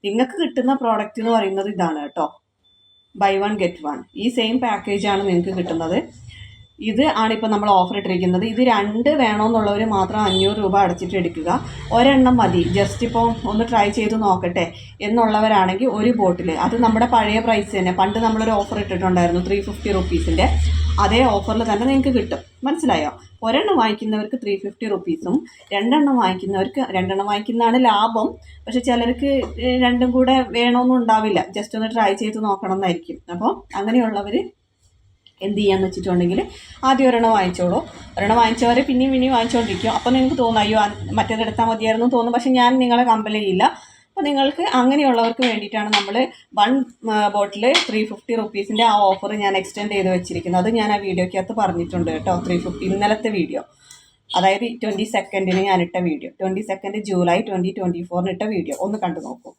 നിങ്ങൾക്ക് കിട്ടുന്ന പ്രോഡക്റ്റ് എന്ന് പറയുന്നത് ഇതാണ് കേട്ടോ, ബൈ വൺ ഗെറ്റ് വൺ. ഈ സെയിം പാക്കേജാണ് നിങ്ങൾക്ക് കിട്ടുന്നത്. ഇത് ആണ് ഇപ്പോൾ നമ്മൾ ഓഫർ ഇട്ടിരിക്കുന്നത്. ഇത് 2 വേണമെന്നുള്ളവർ മാത്രം 500 രൂപ അടച്ചിട്ട് എടുക്കുക. ഒരെണ്ണം മതി, ജസ്റ്റ് ഇപ്പോൾ ഒന്ന് ട്രൈ ചെയ്ത് നോക്കട്ടെ എന്നുള്ളവരാണെങ്കിൽ ഒരു ബോട്ടിൽ, അത് നമ്മുടെ പഴയ പ്രൈസ് തന്നെ. പണ്ട് നമ്മളൊരു ഓഫർ ഇട്ടിട്ടുണ്ടായിരുന്നു 350 റുപ്പീസിൻ്റെ, അതേ ഓഫറിൽ തന്നെ നിങ്ങൾക്ക് കിട്ടും. മനസ്സിലായോ? ഒരെണ്ണം വാങ്ങിക്കുന്നവർക്ക് 350 റുപ്പീസും, 2 വാങ്ങിക്കുന്നവർക്ക് 2 വാങ്ങിക്കുന്നതാണ് ലാഭം. പക്ഷെ ചിലർക്ക് 2 കൂടെ വേണമെന്നും ഉണ്ടാവില്ല, ജസ്റ്റ് ഒന്ന് ട്രൈ ചെയ്ത് നോക്കണം എന്നായിരിക്കും. അപ്പോൾ അങ്ങനെയുള്ളവർ എന്ത് ചെയ്യാന്ന് വെച്ചിട്ടുണ്ടെങ്കിൽ ആദ്യം ഒരെണ്ണം വാങ്ങിച്ചോളൂ. ഒരെണ്ണം വാങ്ങിച്ചവർ പിന്നെയും വാങ്ങിച്ചുകൊണ്ടിരിക്കും. അപ്പോൾ നിങ്ങൾക്ക് തോന്നും അയ്യോ മറ്റേതെടുത്താൽ മതിയായിരുന്നു തോന്നും. പക്ഷെ ഞാൻ നിങ്ങളെ കമ്പൽ ചെയ്യില്ല. അപ്പോൾ നിങ്ങൾക്ക് അങ്ങനെയുള്ളവർക്ക് വേണ്ടിയിട്ടാണ് നമ്മൾ 1 ബോട്ടിൽ 350 റുപ്പീസിൻ്റെ ആ ഓഫർ ഞാൻ എക്സ്റ്റെൻഡ് ചെയ്ത് വെച്ചിരിക്കുന്നത്. അത് ഞാൻ ആ വീഡിയോയ്ക്കകത്ത് പറഞ്ഞിട്ടുണ്ട് കേട്ടോ. 350 ഇന്നലത്തെ വീഡിയോ, അതായത് 22 ഞാനിട്ട വീഡിയോ, 22 ജൂലൈ 2024 ഇട്ട വീഡിയോ ഒന്ന് കണ്ടു നോക്കൂ.